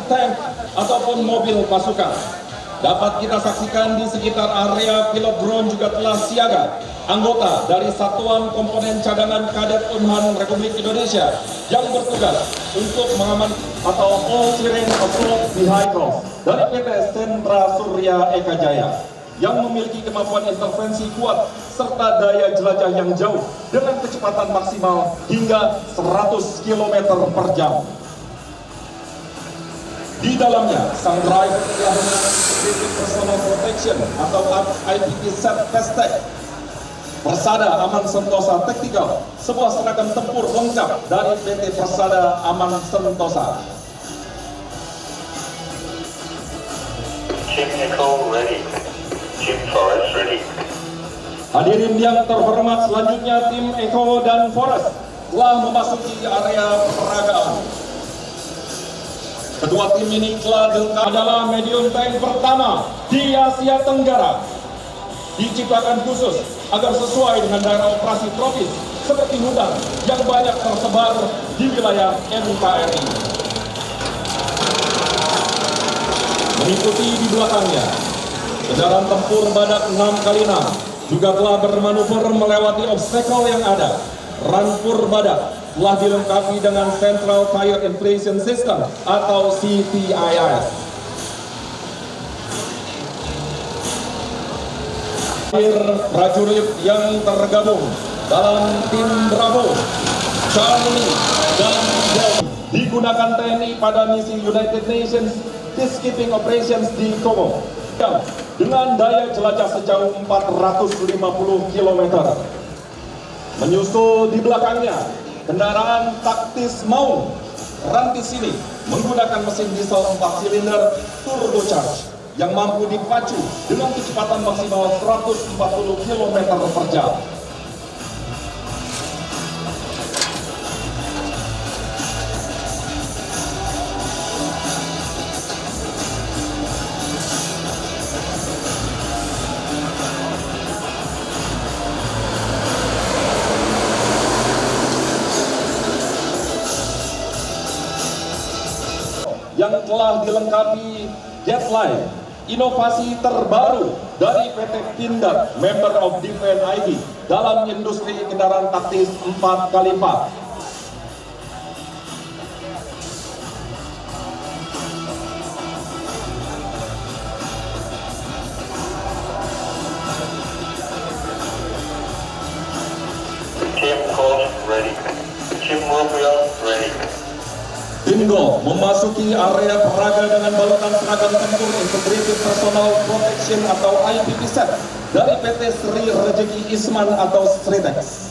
tank ataupun mobil pasukan. Dapat kita saksikan di sekitar area pilot drone juga telah siaga anggota dari Satuan Komponen Cadangan Kadet Unhan Republik Indonesia yang bertugas untuk mengamankan atau all-terrain assault vehicles dari PT Sentra Surya Eka Jaya yang memiliki kemampuan intervensi kuat serta daya jelajah yang jauh dengan kecepatan maksimal hingga 100 km per jam. Di dalamnya, sang driver telah menggunakan personal protection atau IPP-SAT Test-Tech, Persada Aman Sentosa Tactical, sebuah seragam tempur lengkap dari PT Persada Aman Sentosa. Team Echo ready. Team Forest ready. Hadirin yang terhormat, selanjutnya tim Echo dan Forest telah memasuki area peragaan. Kedua tim ini telah dilengkapi adalah medium tank pertama di Asia Tenggara. Diciptakan khusus agar sesuai dengan daerah operasi tropis seperti hutan yang banyak tersebar di wilayah NKRI. Mengikuti di belakangnya, kendaraan tempur Badak 6x6 juga telah bermanuver melewati obstacle yang ada. Rampur Badak telah dilengkapi dengan Central Tire Inflation System atau CTIS. Prajurit yang tergabung dalam tim Bravo, Charlie, dan Delta digunakan TNI pada misi United Nations Peacekeeping Operations di Kongo dengan daya jelajah sejauh 450 km. Menyusul di belakangnya kendaraan taktis Maung Rantis ini menggunakan mesin diesel 4 silinder turbocharged yang mampu dipacu dengan kecepatan maksimal 140 km per jam. Yang telah dilengkapi jetline, inovasi terbaru dari PT Pindad, Member of Defense ID dalam industri kendaraan taktis 4x4. Team Colt ready. Team Mobil ready. Bingo memasuki area peraga dengan balutan seragam tempur Integrated Personal Protection atau IPP-SAT dari PT Sri Rezeki Isman atau Sritex.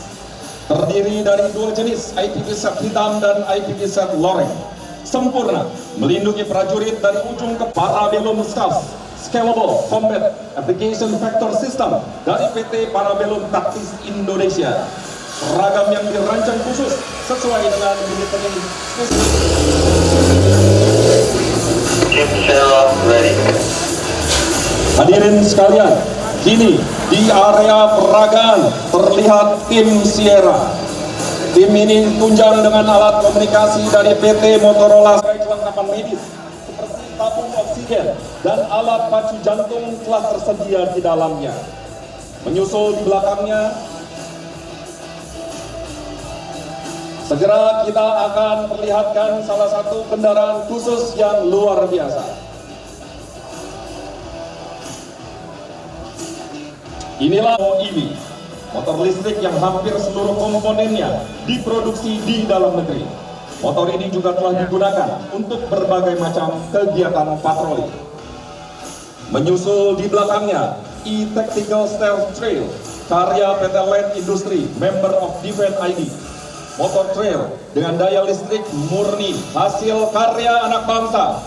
Terdiri dari dua jenis, IPP-SAT hitam dan IPP-SAT loreng. Sempurna melindungi prajurit dari ujung ke Parabellum Scuffs Scalable Combat Application Factor System dari PT Parabellum Taktis Indonesia. Seragam yang dirancang khusus sesuai dengan military Team Sarah ready. Hadirin sekalian, kini di area peragaan terlihat tim Sierra. Tim ini tunjang dengan alat komunikasi dari PT Motorola. Kelengkapan medis seperti tabung oksigen dan alat pacu jantung telah tersedia di dalamnya. Menyusul di belakangnya, segera kita akan perlihatkan salah satu kendaraan khusus yang luar biasa. Inilah EV, motor listrik yang hampir seluruh komponennya diproduksi di dalam negeri. Motor ini juga telah digunakan untuk berbagai macam kegiatan patroli. Menyusul di belakangnya, E-Tactical Stealth Trail, karya PT Land Industry, Member of Defense ID. Motor trail dengan daya listrik murni, hasil karya anak bangsa.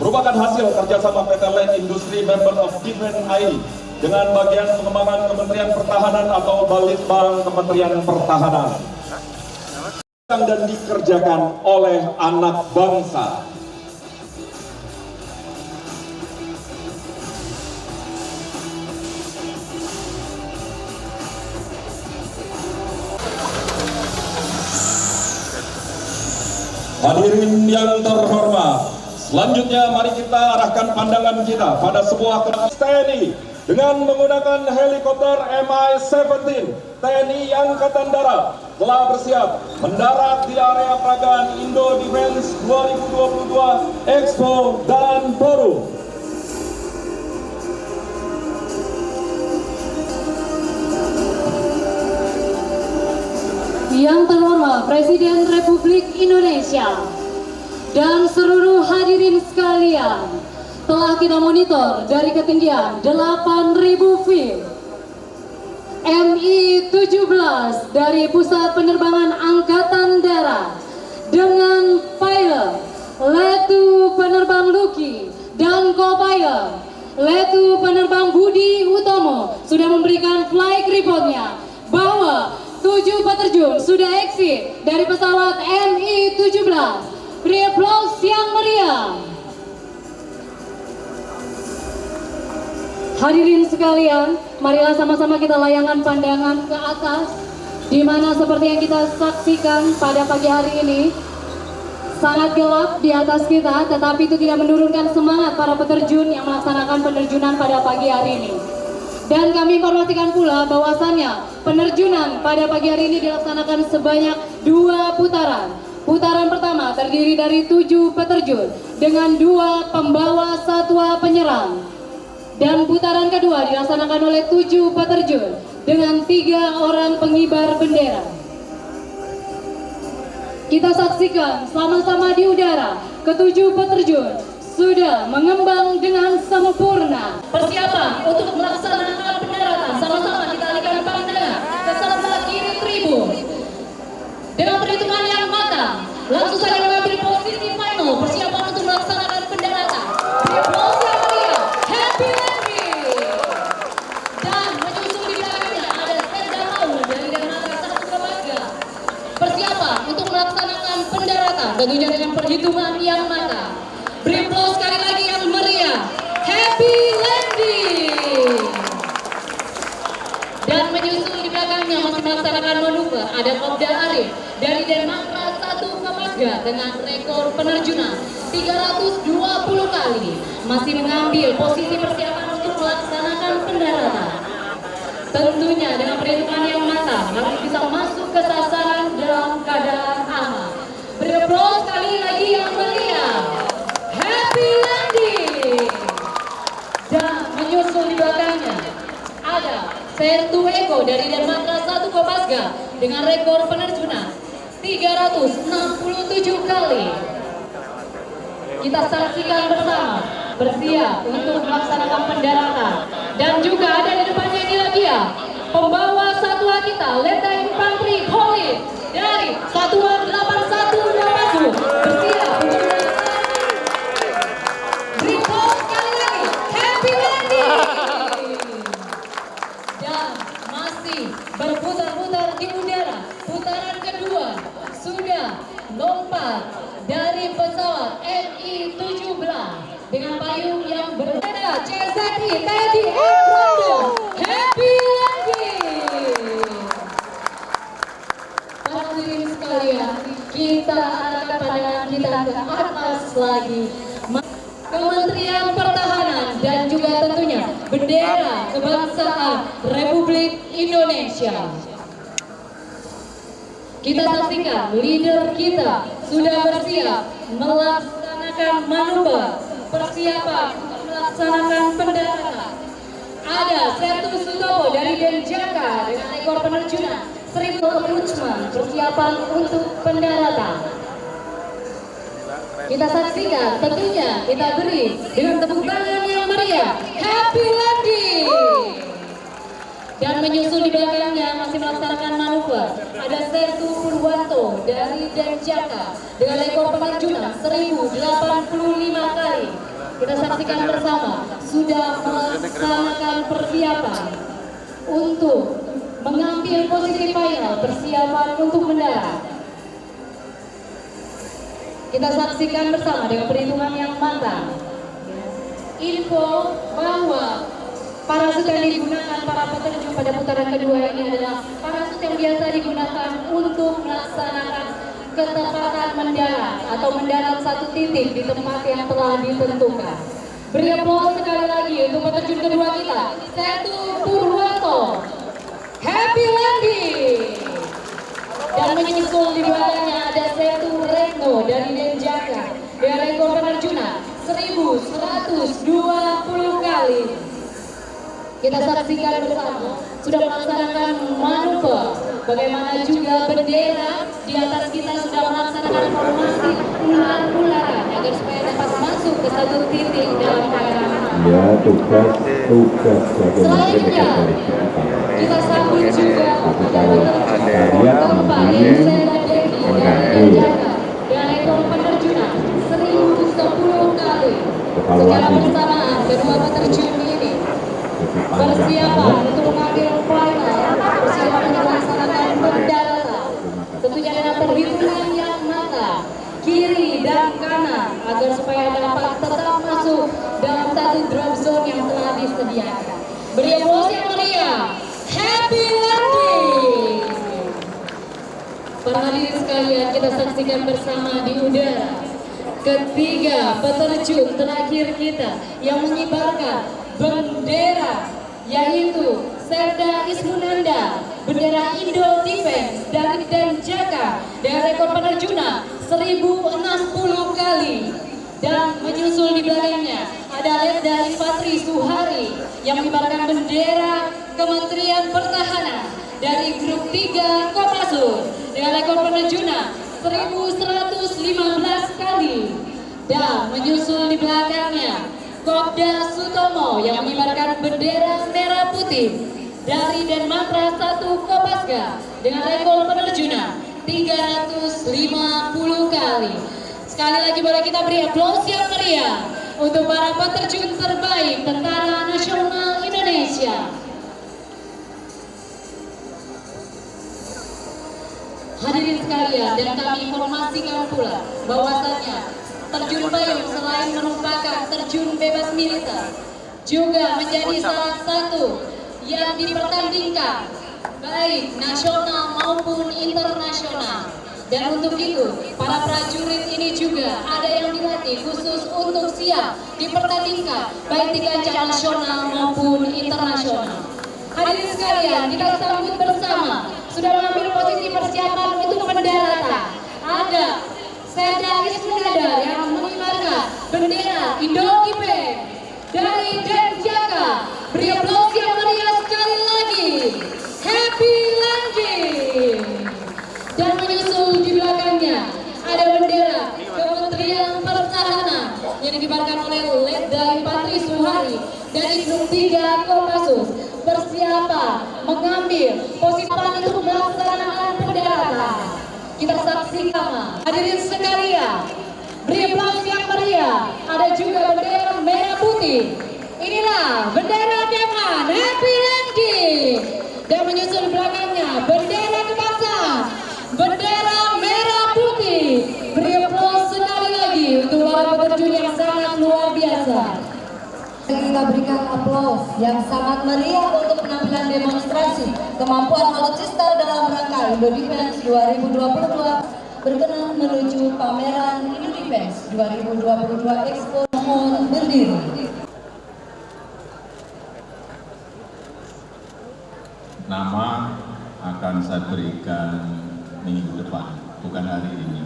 Merupakan hasil kerjasama PT Land Industry Member of Defense ID dengan bagian pengembangan Kementerian Pertahanan atau Balitbang Kementerian Pertahanan. Dan dikerjakan oleh anak bangsa. Hadirin yang terhormat, selanjutnya mari kita arahkan pandangan kita pada sebuah kelas TNI dengan menggunakan helikopter Mi-17. TNI Angkatan Darat telah bersiap mendarat di area peragaan Indo Defense 2022 Expo dan Forum. Yang terhormat Presiden Republik Indonesia dan seluruh hadirin sekalian, telah kita monitor dari ketinggian 8.000 feet Mi-17 dari Pusat Penerbangan Angkatan Darat dengan pilot Letu Penerbang Luki dan co-pilot Letu Penerbang Budi Utomo sudah memberikan flight reportnya bahwa 7 peterjun sudah exit dari pesawat Mi-17. Beri aplaus yang meriah. Hadirin sekalian, marilah sama-sama kita layangkan pandangan ke atas, di mana seperti yang kita saksikan pada pagi hari ini, sangat gelap di atas kita, tetapi itu tidak menurunkan semangat para peterjun yang melaksanakan penerjunan pada pagi hari ini. Dan kami informasikan pula bahwasannya penerjunan pada pagi hari ini dilaksanakan sebanyak 2 putaran. Putaran pertama terdiri dari 7 peterjun dengan 2 pembawa satwa penyerang. Dan putaran kedua dilaksanakan oleh 7 peterjun dengan 3 orang pengibar bendera. Kita saksikan sama-sama di udara, ke-7 peterjun sudah mengembang dengan sempurna. Persiapan untuk melaksanakan pendaratan, sama-sama kita alihkan pandangan ke sebelah kiri tribun. Dengan perhitungan yang matang, langsung saja mengambil posisi final, persiapan untuk melaksanakan pendaratan. Aplaus yang meriah, happy landing. Dan menyusul di belakangnya ada Serda Maul dari Dermaga 1 Kopasga. Persiapan untuk melaksanakan pendaratan, tentunya dengan perhitungan yang matang. Beri aplaus sekali lagi yang meriah, happy landing. Dan menyusul di belakangnya masih melaksanakan manuver ada Kopda Arif dari Dermaga 1 Kopasga dengan rekor penerjunan 320 kali, masih mengambil posisi persiapan untuk melaksanakan pendaratan. Tentunya dengan perhitungan yang matang harus bisa masuk ke sasaran dalam keadaan aman. Beri aplaus sekali lagi yang meriah, happy landing. Dan menyusul di belakangnya ada Sertu Eko dari Dermaga 1 Kopasga dengan rekor penerjunan 367 kali. Kita saksikan bersama, bersiap untuk melaksanakan pendaratan. Dan juga ada di depannya inilah dia, pembawa satwa kita, Letnan Infantri Khalid dari Satuan 81 Dapasu, bersiap untuk berikut sekali lagi, happy landing. Dan masih berputar-putar di udara, putaran kedua sudah lompat dari pesawat Mi-17 dengan payung yang berbeda. CZI TNI Angkatan, happy landing. Para hadirin sekalian, kita arahkan pandangan kita ke atas lagi. Kementerian Pertahanan dan juga tentunya bendera kebangsaan Republik Indonesia. Kita saksikan leader kita sudah bersiap melaksanakan manuver persiapan untuk melaksanakan pendaratan. Ada Sertu Sutopo dari Denjaka dengan ekor penerjunan 1000 approachment persiapan untuk pendaratan. Kita saksikan, tentunya kita beri dengan tepuk tangan yang meriah, happy landing. Dan menyusul di belakangnya masih melaksanakan manuver ada Sertu Purwanto dari Denjaka dengan ekor penerjunan 1085 kali. Kita saksikan bersama sudah melaksanakan persiapan untuk mengambil posisi final, persiapan untuk mendarat. Kita saksikan bersama dengan perhitungan yang matang. Info bahwa parasut yang digunakan para peterjun pada putaran kedua ini adalah parasut yang biasa digunakan untuk melaksanakan ketepatan mendarat atau mendarat satu titik di tempat yang telah ditentukan. Beri aplaus sekali lagi untuk peterjun kedua kita, Setu Purwanto, Happy Landing. Dan menyusul di belakangnya ada Setu Retno dari Denjaka dengan rekor penerjunan 1120 kali. Kita saksikan bersama sudah melaksanakan manuver, bagaimana juga bendera di atas kita sudah melaksanakan formasi ular-ularan agar supaya dapat masuk ke satu titik dalam keadaan aman. Ya, tugas bagian Selanjutnya, kita sambut juga Bapak Yusela Devi dari Denjaka dengan rekor penerjunan 1010 kali. Secara bersamaan kedua peterjun ini persiapan untuk mengambil final, persiapan untuk melaksanakan pendaratan. Tentunya dengan perhitungan yang matang, kiri dan kanan, agar supaya dapat tetap masuk dalam satu drop zone yang telah disediakan. Beri aplaus yang meriah. Happy Landing. Para hadirin sekalian, kita saksikan bersama di udara ketiga peterjun terakhir kita yang mengibarkan bendera, yaitu Serda Ismunanda, bendera Indo Defense dari Denjaka dengan rekor penerjunan 1060 kali. Dan menyusul di belakangnya ada Letda Infantri Suhari yang mengibarkan bendera Kementerian Pertahanan dari grup 3 Kopassus dengan rekor penerjunan 1115 kali. Dan menyusul di belakangnya Kopda Sutomo yang mengibarkan bendera merah putih dari Denmatra 1 Kopaska dengan rekor penerjunan 350 kali. Sekali lagi boleh kita beri aplaus yang meriah untuk para peterjun terbaik Tentara Nasional Indonesia. Hadirin sekalian, dan kami informasikan pula bahwasannya terjun payung selain merupakan terjun bebas militer, juga menjadi salah satu yang dipertandingkan baik nasional maupun internasional. Dan untuk itu, para prajurit ini juga ada yang dilatih khusus untuk siap dipertandingkan baik di kancah nasional maupun internasional. Hadirin sekalian, kita sambut bersama sudah mengambil posisi persiapan untuk pendaratan. Ada Serda Ismunanda yang mengibarkan bendera Indo Defense dari Denjaka. Beri aplaus yang meriah sekali lagi. Happy Landing. Dan menyusul di belakangnya ada bendera Kementerian Pertahanan yang dikibarkan oleh Letda Infantri Suhari dari grup 3 Kopassus. Persiapan mengambil posisi untuk melaksanakan pendaratan. Kita saksikan. Hadirin sekalian, beri aplaus yang meriah. Ada juga bendera merah putih. Inilah bendera Dewan. Happy Landing. Dan menyusul belakangnya bendera kebangsaan, bendera merah putih. Beri aplaus sekali lagi untuk para peterjun yang sangat luar biasa. Kita berikan aplaus yang sangat meriah untuk penampilan demonstrasi kemampuan alutsista dalam rangka Indo Defense 2022 berkenan menuju pameran Indo Defense 2022 Expo. Mohon berdiri. Nama akan saya berikan minggu depan, bukan hari ini.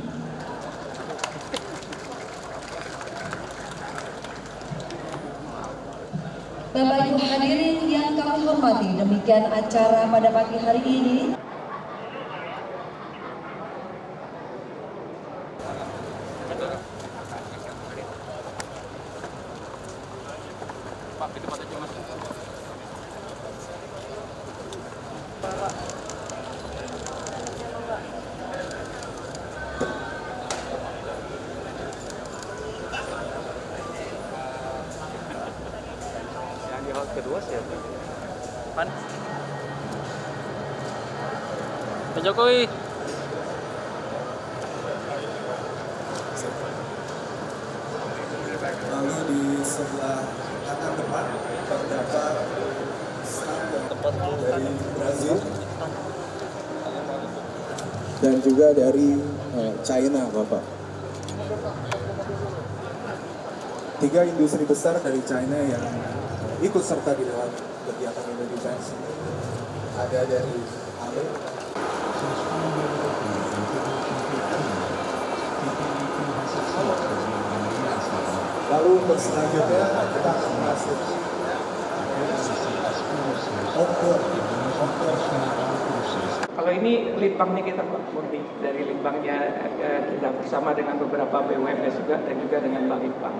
Bapak Ibu hadirin yang kami hormati, demikian acara pada pagi hari ini. Kedua siapa? Pan? Pak Jokowi. Lalu di sebelah kanan depan terdapat tempat dari Brazil dan juga dari China, Bapak. Tiga industri besar dari China yang ikut serta di dalam kegiatan Indo Defense. Ada dari Ale, lalu untuk selanjutnya kita akan masuk Kalau ini litbangnya kita Pak Murni, dari litbangnya kita bersama dengan beberapa BUMS juga dan juga dengan Bank Litbang.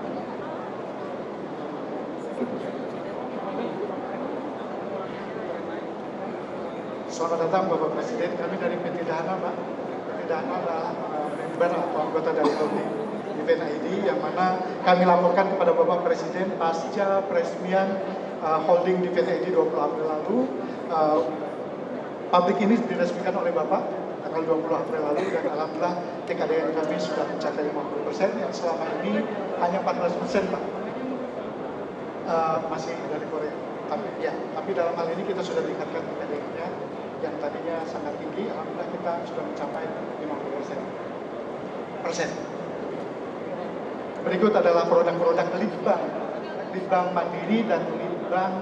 Selamat datang Bapak Presiden, kami dari PT Dahana Pak. PT Dahana adalah member atau anggota dari holding Event ID yang mana kami laporkan kepada Bapak Presiden pasca peresmian holding di PT ID 20 April lalu. Pabrik ini diresmikan oleh Bapak tanggal 20 April lalu dan alhamdulillah TKDN kami sudah mencapai 50% yang selama ini hanya 14% Pak. Masih dari Korea. Tapi dalam hal ini kita sudah tingkatkan TKDN-nya yang tadinya sangat tinggi, alhamdulillah kita sudah mencapai 50%. Berikut adalah produk-produk litbang mandiri dan litbang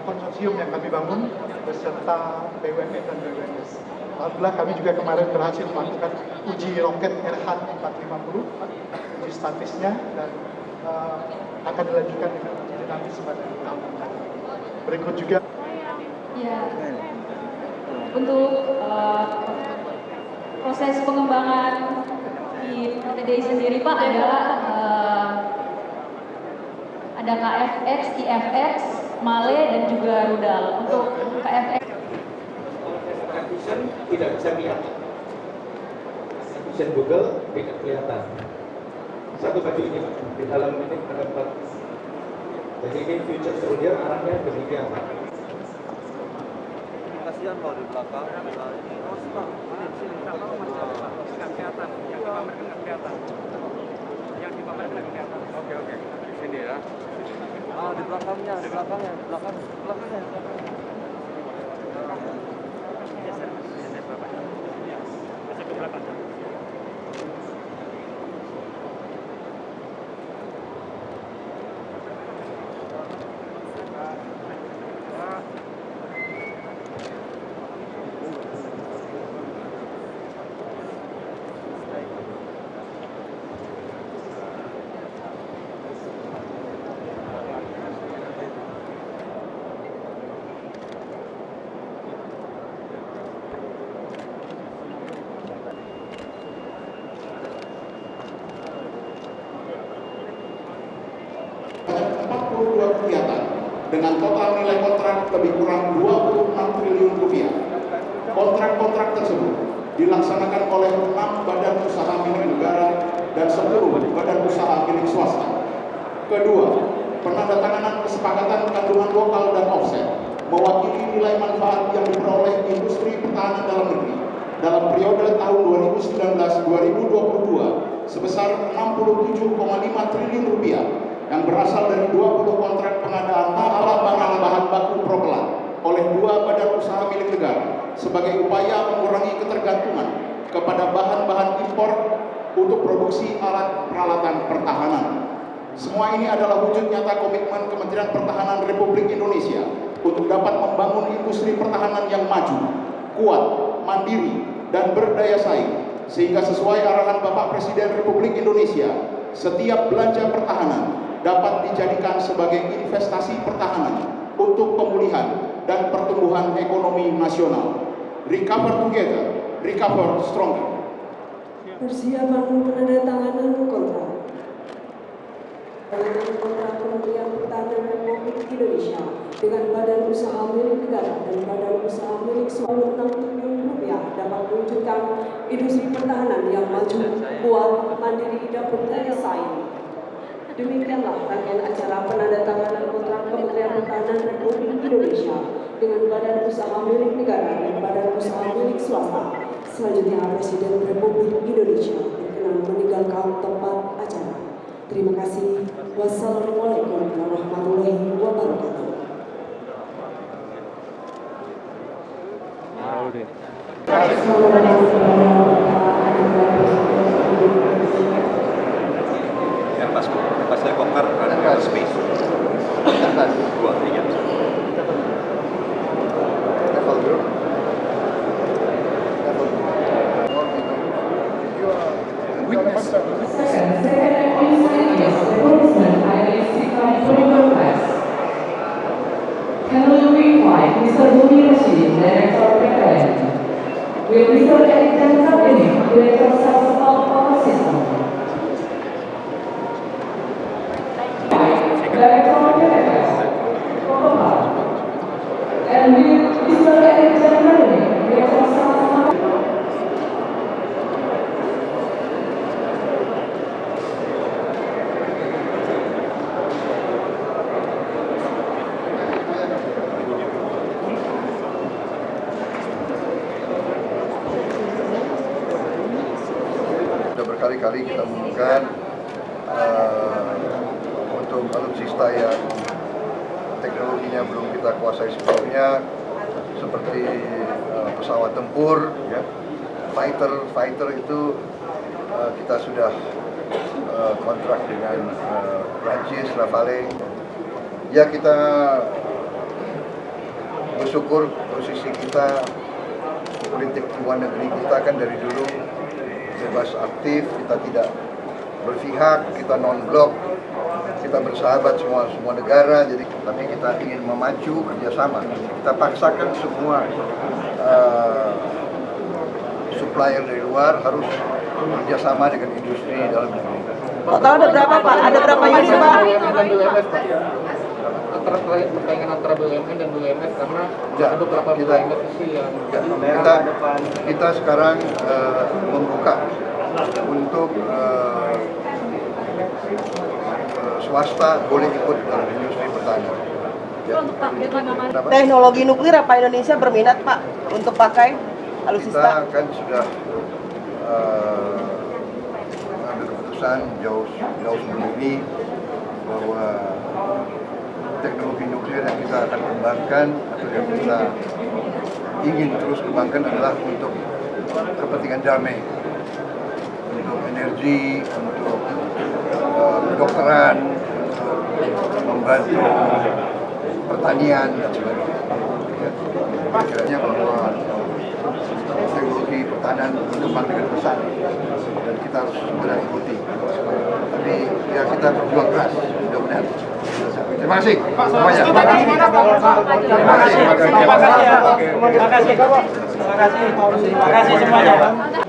konsorsium yang kami bangun beserta BUMN dan BUMS. Alhamdulillah kami juga kemarin berhasil melakukan uji roket RH 450, uji statisnya dan akan dilanjutkan dengan uji dinamis pada tahun depan. Berikut juga. Ya, untuk proses pengembangan di PTDI sendiri Pak adalah ada KFX, IFX, Male dan juga rudal. Untuk KFX vision tidak bisa kelihatan. Vision Google tidak kelihatan. Satu baju ini Pak, di dalam ini ada 4. Jadi ini future soldier arahnya demikian Pak. Kasihan kalau di belakang ini di sini kalau masih nggak kelihatan, yang di pamer nggak kelihatan, yang di pamer nggak kelihatan. Oke di sini ya. Di belakangnya. Geser Bapak. Geser ke belakang. kegiatan dengan total nilai kontrak lebih kurang 26 triliun rupiah. Kontrak-kontrak tersebut dilaksanakan oleh 6 badan usaha milik negara dan 10 badan usaha milik swasta. Kedua, penandatanganan kesepakatan kandungan lokal dan offset mewakili nilai manfaat yang diperoleh industri pertahanan dalam negeri dalam periode tahun 2019-2022 sebesar 67,5 triliun rupiah yang berasal dari 20 kontrak pengadaan alat bahan baku propelan oleh 2 badan usaha milik negara sebagai upaya mengurangi ketergantungan kepada bahan-bahan impor untuk produksi alat peralatan pertahanan. Semua ini adalah wujud nyata komitmen Kementerian Pertahanan Republik Indonesia untuk dapat membangun industri pertahanan yang maju, kuat, mandiri, dan berdaya saing, sehingga sesuai arahan Bapak Presiden Republik Indonesia, setiap belanja pertahanan dapat dijadikan sebagai investasi pertahanan untuk pemulihan dan pertumbuhan ekonomi nasional. Recover together, recover stronger. Persiapan penandatanganan kontrak. Kontrak Kementerian Pertahanan Republik Indonesia dengan Badan Usaha Milik Negara dan Badan Usaha Milik swasta 6 triliun rupiah dapat mewujudkan industri pertahanan yang maju, kuat, mandiri, dan berdaya saing. Demikianlah rangkaian acara penandatanganan kontrak Kementerian Pertahanan Republik Indonesia dengan Badan Usaha Milik Negara dan Badan Usaha Milik Swasta. Selanjutnya Presiden Republik Indonesia berkenan meninggalkan tempat acara. Terima kasih. Wassalamualaikum warahmatullahi wabarakatuh. Terima kasih. Mr. Budi Rashid, Director PKN. With Mr. Erijan Sabini, Director Sales of Power System. Director PKS, Kokopa. And with Mr. Erijan Sabini, Director Sales of berkali-kali kita umumkan untuk alutsista yang teknologinya belum kita kuasai sepenuhnya, seperti pesawat tempur, ya, fighter itu kita sudah kontrak dengan Prancis, Rafale. Ya, kita bersyukur posisi kita, politik luar negeri kita kan dari dulu bebas aktif, kita tidak berpihak, kita non-blok, kita bersahabat semua negara. Jadi tapi kita ingin memacu kerjasama. Kita paksakan semua supplier dari luar harus kerjasama dengan industri dalam negeri. Total ada berapa Pak? Ada berapa unit Pak? Antara persaingan antara BUMN dan BUMN karena ada beberapa BUMN yang kita sekarang membuka untuk swasta boleh ikut dalam industri pertanian. Ya. Teknologi nuklir apa Indonesia berminat Pak untuk pakai alutsista? Kita kan sudah mengambil keputusan jauh sebelum ini bahwa teknologi nuklir yang kita akan kembangkan atau yang kita ingin terus kembangkan adalah untuk kepentingan damai, untuk energi, untuk kedokteran, untuk membantu pertanian dan sebagainya. Kiranya bahwa teknologi pertanian berkembang dengan pesat dan kita harus segera ikuti. Tapi ya kita berjuang keras, mudah-mudahan. Terima kasih semuanya. Terima kasih semuanya.